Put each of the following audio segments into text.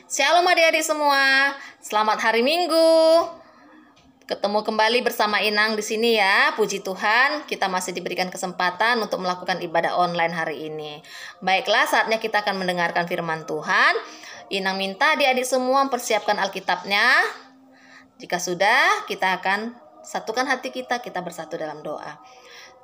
Shalom adik-adik semua. Selamat hari Minggu. Ketemu kembali bersama Inang di sini ya. Puji Tuhan, kita masih diberikan kesempatan untuk melakukan ibadah online hari ini. Baiklah, saatnya kita akan mendengarkan firman Tuhan. Inang minta adik-adik semua mempersiapkan Alkitabnya. Jika sudah, kita akan satukan hati kita bersatu dalam doa.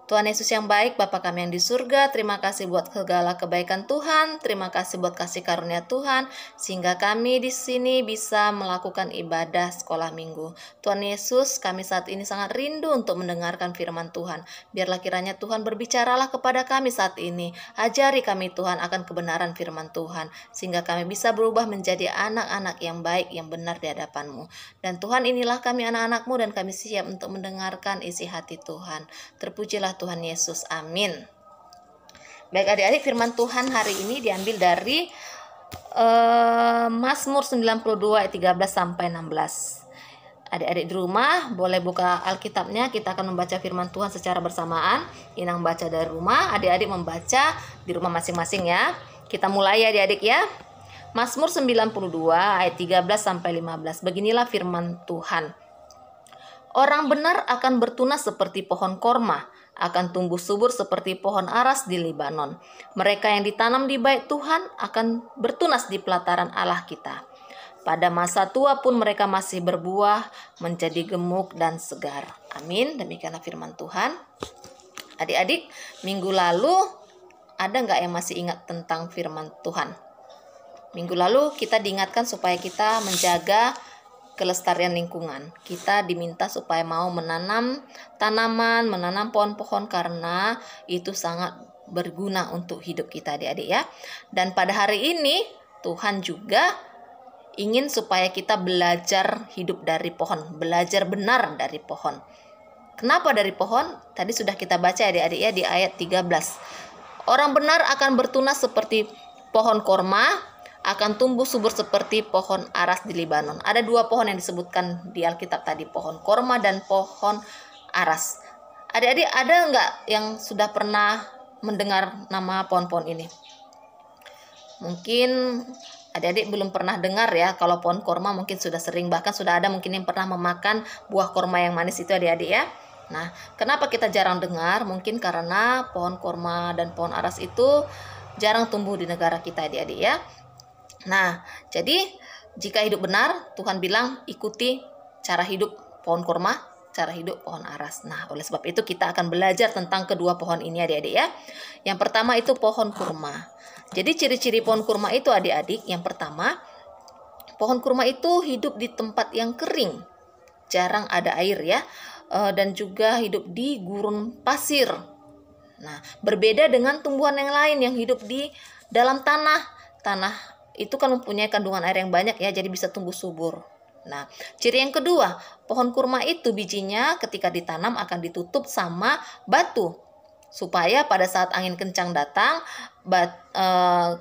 Tuhan Yesus yang baik, Bapa kami yang di surga, terima kasih buat segala kebaikan Tuhan, terima kasih buat kasih karunia Tuhan, sehingga kami di sini bisa melakukan ibadah sekolah minggu. Tuhan Yesus, kami saat ini sangat rindu untuk mendengarkan firman Tuhan. Biarlah kiranya Tuhan berbicaralah kepada kami saat ini. Ajari kami Tuhan akan kebenaran firman Tuhan, sehingga kami bisa berubah menjadi anak-anak yang baik, yang benar di hadapan-Mu. Dan Tuhan, inilah kami anak-anak-Mu dan kami siap untuk mendengarkan isi hati Tuhan. Terpujilah Tuhan Yesus, amin. Baik adik-adik, firman Tuhan hari ini diambil dari Mazmur 92 ayat 13 sampai 16. Adik-adik di rumah boleh buka Alkitabnya, kita akan membaca firman Tuhan secara bersamaan. Inang baca dari rumah, adik-adik membaca di rumah masing-masing ya. Kita mulai ya adik-adik ya. Mazmur 92 ayat 13 sampai 15. Beginilah firman Tuhan. Orang benar akan bertunas seperti pohon korma, akan tumbuh subur seperti pohon aras di Libanon. Mereka yang ditanam di bait Tuhan akan bertunas di pelataran Allah kita. Pada masa tua pun mereka masih berbuah, menjadi gemuk dan segar. Amin. Demikianlah firman Tuhan. Adik-adik, minggu lalu ada nggak yang masih ingat tentang firman Tuhan? Minggu lalu kita diingatkan supaya kita menjaga kelestarian lingkungan. Kita diminta supaya mau menanam tanaman, menanam pohon-pohon karena itu sangat berguna untuk hidup kita adik-adik ya. Dan pada hari ini Tuhan juga ingin supaya kita belajar hidup dari pohon, belajar benar dari pohon. Kenapa dari pohon? Tadi sudah kita baca adik-adik ya di ayat 13. Orang benar akan bertunas seperti pohon korma, akan tumbuh subur seperti pohon aras di Libanon. Ada dua pohon yang disebutkan di Alkitab tadi, pohon korma dan pohon aras. Adik-adik ada nggak yang sudah pernah mendengar nama pohon-pohon ini? Mungkin adik-adik belum pernah dengar ya. Kalau pohon korma mungkin sudah sering, bahkan sudah ada mungkin yang pernah memakan buah korma yang manis itu adik-adik ya. Nah, kenapa kita jarang dengar? Mungkin karena pohon korma dan pohon aras itu jarang tumbuh di negara kita adik-adik ya. Nah, jadi jika hidup benar, Tuhan bilang ikuti cara hidup pohon korma, cara hidup pohon aras. Nah, oleh sebab itu kita akan belajar tentang kedua pohon ini adik-adik ya. Yang pertama itu pohon kurma. Jadi ciri-ciri pohon kurma itu adik-adik, yang pertama, pohon kurma itu hidup di tempat yang kering, jarang ada air ya, dan juga hidup di gurun pasir. Nah, berbeda dengan tumbuhan yang lain yang hidup di dalam tanah itu kan mempunyai kandungan air yang banyak ya, jadi bisa tumbuh subur. Nah, ciri yang kedua, pohon kurma itu bijinya ketika ditanam akan ditutup sama batu, supaya pada saat angin kencang datang,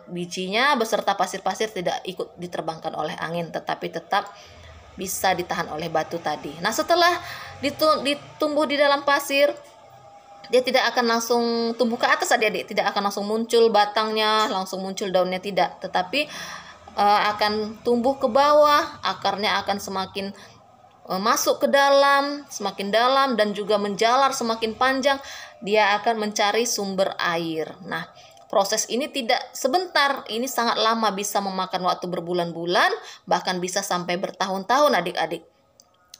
bijinya beserta pasir-pasir tidak ikut diterbangkan oleh angin, tetapi tetap bisa ditahan oleh batu tadi. Nah, setelah ditumbuh di dalam pasir, dia tidak akan langsung tumbuh ke atas adik-adik, tidak akan langsung muncul batangnya, langsung muncul daunnya, tidak, tetapi akan tumbuh ke bawah, akarnya akan semakin masuk ke dalam, semakin dalam, dan juga menjalar semakin panjang. Dia akan mencari sumber air. Nah, proses ini tidak sebentar, ini sangat lama, bisa memakan waktu berbulan-bulan, bahkan bisa sampai bertahun-tahun adik-adik.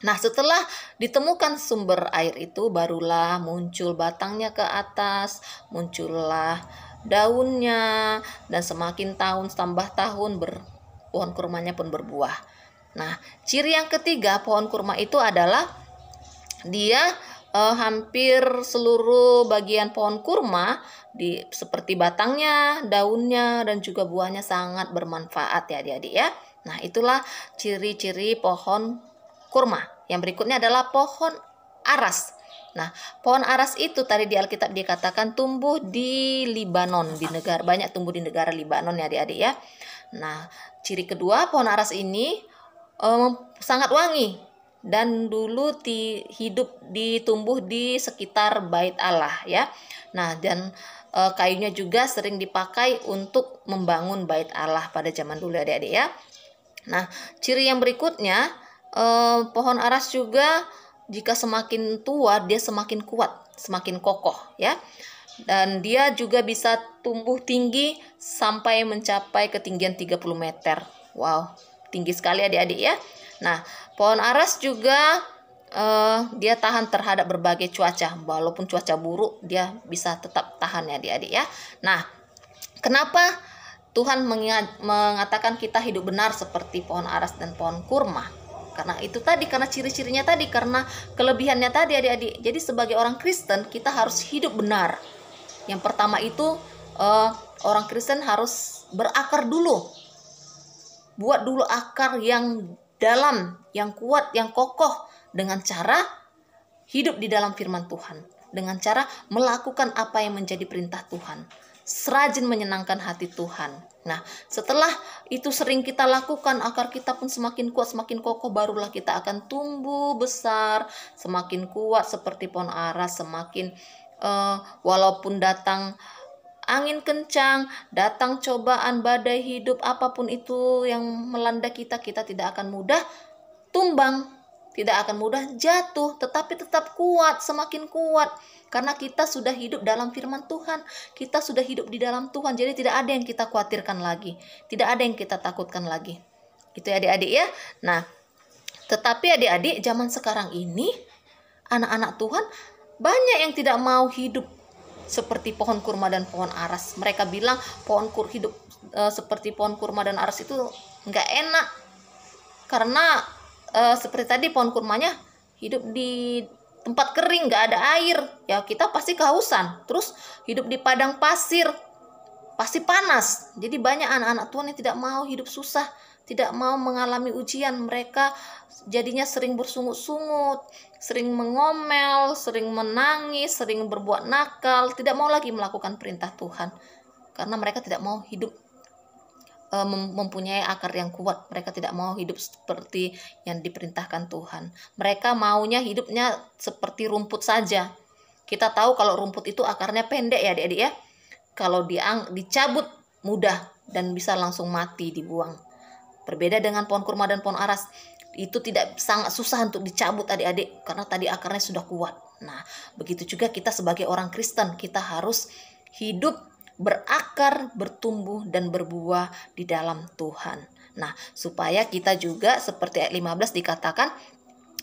Nah, setelah ditemukan sumber air itu, barulah muncul batangnya ke atas, muncullah daunnya, dan semakin tahun tambah tahun pohon kurmanya pun berbuah. Nah, ciri yang ketiga pohon kurma itu adalah dia hampir seluruh bagian pohon kurma seperti batangnya, daunnya, dan juga buahnya sangat bermanfaat ya adik-adik ya. Nah, itulah ciri-ciri pohon kurma. Yang berikutnya adalah pohon aras. Nah, pohon aras itu tadi di Alkitab dikatakan tumbuh di Libanon, banyak tumbuh di negara Libanon ya adik-adik ya. Nah, ciri kedua pohon aras ini sangat wangi dan dulu ditumbuh di sekitar bait Allah ya. Nah, dan kayunya juga sering dipakai untuk membangun bait Allah pada zaman dulu adik-adik ya. Nah, ciri yang berikutnya, pohon aras juga jika semakin tua dia semakin kuat, semakin kokoh ya. Dan dia juga bisa tumbuh tinggi sampai mencapai ketinggian 30 meter. Wow, tinggi sekali adik-adik ya. Nah, pohon aras juga dia tahan terhadap berbagai cuaca. Walaupun cuaca buruk, dia bisa tetap tahan ya adik-adik ya. Nah, kenapa Tuhan mengatakan kita hidup benar seperti pohon aras dan pohon kurma? Karena itu tadi, karena ciri-cirinya tadi, karena kelebihannya tadi adik-adik. Jadi sebagai orang Kristen kita harus hidup benar. Yang pertama itu orang Kristen harus berakar dulu. Buat dulu akar yang dalam, yang kuat, yang kokoh, dengan cara hidup di dalam firman Tuhan, dengan cara melakukan apa yang menjadi perintah Tuhan, serajin menyenangkan hati Tuhan. Nah, setelah itu sering kita lakukan, akar kita pun semakin kuat, semakin kokoh, barulah kita akan tumbuh besar, semakin kuat seperti pohon aras, semakin walaupun datang angin kencang, datang cobaan, badai hidup, apapun itu yang melanda kita, kita tidak akan mudah tumbang, tidak akan mudah jatuh, tetapi tetap kuat, semakin kuat. Karena kita sudah hidup dalam firman Tuhan, kita sudah hidup di dalam Tuhan, jadi tidak ada yang kita khawatirkan lagi, tidak ada yang kita takutkan lagi. Itu ya adik-adik ya. Nah, tetapi adik-adik zaman sekarang ini, anak-anak Tuhan banyak yang tidak mau hidup seperti pohon kurma dan pohon aras. Mereka bilang hidup seperti pohon kurma dan aras itu nggak enak. Karena seperti tadi pohon kurmanya hidup di tempat kering, nggak ada air. Ya kita pasti kehausan. Terus hidup di padang pasir, pasti panas. Jadi banyak anak-anak Tuhan yang tidak mau hidup susah, tidak mau mengalami ujian. Mereka jadinya sering bersungut-sungut, sering mengomel, sering menangis, sering berbuat nakal, tidak mau lagi melakukan perintah Tuhan. Karena mereka tidak mau hidup mempunyai akar yang kuat. Mereka tidak mau hidup seperti yang diperintahkan Tuhan. Mereka maunya hidupnya seperti rumput saja. Kita tahu kalau rumput itu akarnya pendek ya adik-adik ya. Kalau dicabut mudah dan bisa langsung mati, dibuang. Berbeda dengan pohon kurma dan pohon aras, itu sangat susah untuk dicabut adik-adik, karena tadi akarnya sudah kuat. Nah, begitu juga kita sebagai orang Kristen, kita harus hidup berakar, bertumbuh, dan berbuah di dalam Tuhan. Nah, supaya kita juga seperti ayat 15 dikatakan,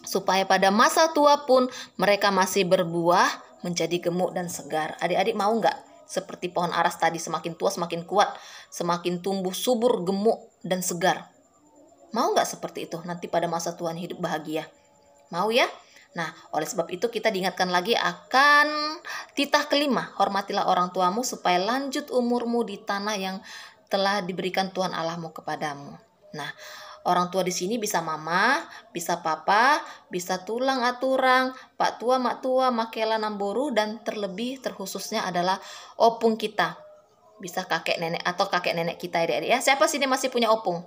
supaya pada masa tua pun mereka masih berbuah, menjadi gemuk dan segar. Adik-adik mau nggak seperti pohon aras tadi, semakin tua semakin kuat, semakin tumbuh subur, gemuk, dan segar? Mau nggak seperti itu? Nanti pada masa Tuhan hidup bahagia. Mau ya? Nah, oleh sebab itu kita diingatkan lagi akan titah kelima. Hormatilah orang tuamu supaya lanjut umurmu di tanah yang telah diberikan Tuhan Allahmu kepadamu. Nah, orang tua di sini bisa mama, bisa papa, bisa tulang aturang, pak tua, mak tua, makela namboru, dan terkhususnya adalah opung kita. Bisa kakek nenek atau kakek nenek kita ya. Siapa sini masih punya opung?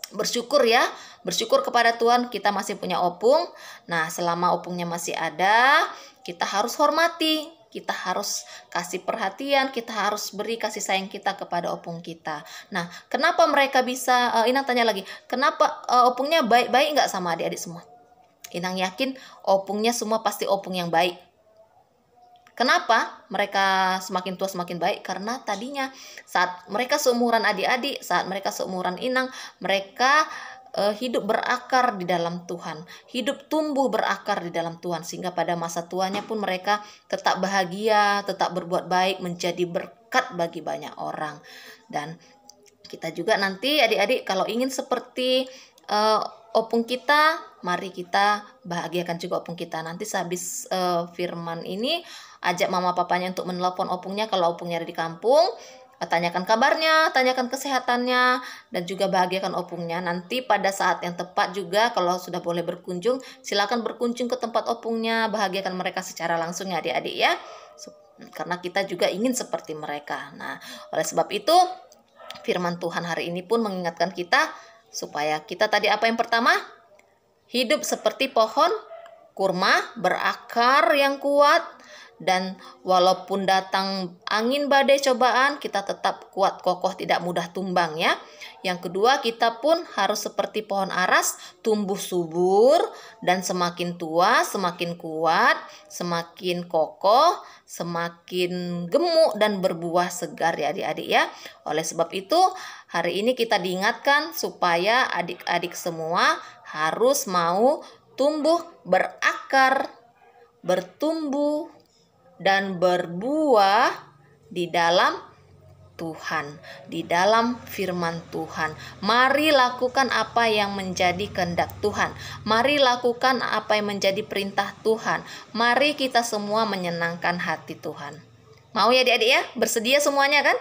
Bersyukur ya, bersyukur kepada Tuhan kita masih punya opung. Nah, selama opungnya masih ada, kita harus hormati, kita harus kasih perhatian, kita harus beri kasih sayang kita kepada opung kita. Nah, kenapa mereka bisa, Inang tanya lagi, kenapa opungnya baik-baik nggak sama adik-adik semua? Inang yakin opungnya semua pasti opung yang baik. Kenapa mereka semakin tua semakin baik? Karena tadinya saat mereka seumuran adik-adik, saat mereka seumuran Inang, mereka hidup berakar di dalam Tuhan, hidup tumbuh berakar di dalam Tuhan, sehingga pada masa tuanya pun mereka tetap bahagia, tetap berbuat baik, menjadi berkat bagi banyak orang. Dan kita juga nanti adik-adik kalau ingin seperti opung kita, mari kita bahagiakan juga opung kita. Nanti sehabis firman ini, ajak mama papanya untuk menelpon opungnya kalau opungnya ada di kampung, tanyakan kabarnya, tanyakan kesehatannya, dan juga bahagiakan opungnya. Nanti pada saat yang tepat juga kalau sudah boleh berkunjung, silakan berkunjung ke tempat opungnya, bahagiakan mereka secara langsung ya adik-adik ya. Karena kita juga ingin seperti mereka. Nah, oleh sebab itu firman Tuhan hari ini pun mengingatkan kita supaya kita tadi apa yang pertama? Hidup seperti pohon kurma, berakar yang kuat, dan walaupun datang angin badai cobaan, kita tetap kuat kokoh, tidak mudah tumbang ya. Yang kedua, kita pun harus seperti pohon aras, tumbuh subur dan semakin tua semakin kuat, semakin kokoh, semakin gemuk dan berbuah segar ya adik-adik ya. Oleh sebab itu, hari ini kita diingatkan supaya adik-adik semua harus mau tumbuh berakar, bertumbuh, dan berbuah di dalam Tuhan, di dalam firman Tuhan. Mari lakukan apa yang menjadi kehendak Tuhan. Mari lakukan apa yang menjadi perintah Tuhan. Mari kita semua menyenangkan hati Tuhan. Mau ya adik-adik ya? Bersedia semuanya kan?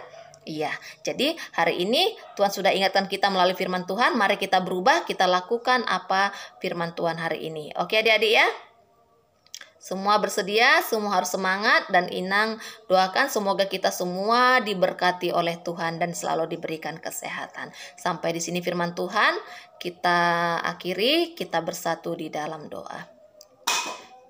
Iya, jadi hari ini Tuhan sudah ingatkan kita melalui firman Tuhan. Mari kita berubah, kita lakukan apa firman Tuhan hari ini. Oke adik-adik ya? Semua bersedia, semua harus semangat, dan Inang doakan semoga kita semua diberkati oleh Tuhan dan selalu diberikan kesehatan. Sampai di sini firman Tuhan, kita akhiri, kita bersatu di dalam doa.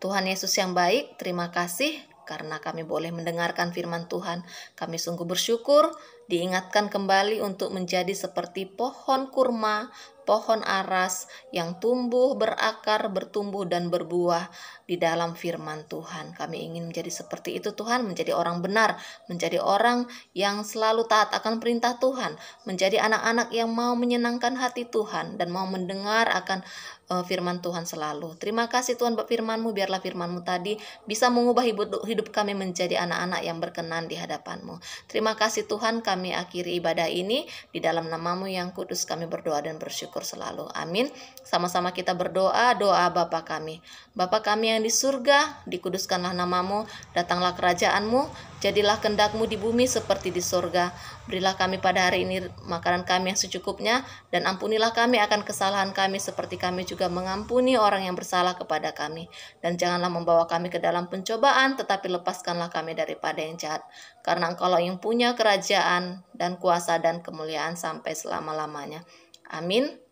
Tuhan Yesus yang baik, terima kasih karena kami boleh mendengarkan firman Tuhan. Kami sungguh bersyukur diingatkan kembali untuk menjadi seperti pohon kurma, pohon aras yang tumbuh, berakar, bertumbuh, dan berbuah di dalam firman Tuhan. Kami ingin menjadi seperti itu Tuhan, menjadi orang benar, menjadi orang yang selalu taat akan perintah Tuhan, menjadi anak-anak yang mau menyenangkan hati Tuhan dan mau mendengar akan firman Tuhan selalu. Terima kasih Tuhan buat firman-Mu, biarlah firman-Mu tadi bisa mengubah hidup kami menjadi anak-anak yang berkenan di hadapan-Mu. Terima kasih Tuhan, kami akhiri ibadah ini di dalam nama-Mu yang kudus, kami berdoa dan bersyukur selalu. Amin. Sama-sama kita berdoa, doa Bapa kami. Bapa kami yang di surga, dikuduskanlah nama-Mu, datanglah kerajaan-Mu, jadilah kehendak-Mu di bumi seperti di surga. Berilah kami pada hari ini makanan kami yang secukupnya, dan ampunilah kami akan kesalahan kami seperti kami juga mengampuni orang yang bersalah kepada kami. Dan janganlah membawa kami ke dalam pencobaan, tetapi lepaskanlah kami daripada yang jahat. Karena Engkaulah yang punya kerajaan dan kuasa dan kemuliaan sampai selama-lamanya. Amin.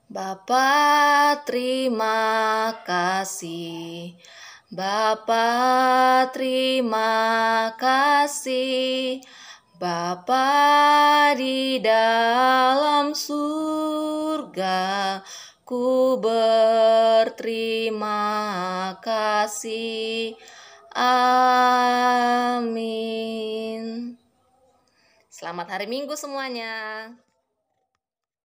Bapa, terima kasih. Bapa, terima kasih. Bapa di dalam surga, ku berterima kasih. Amin. Selamat hari Minggu semuanya.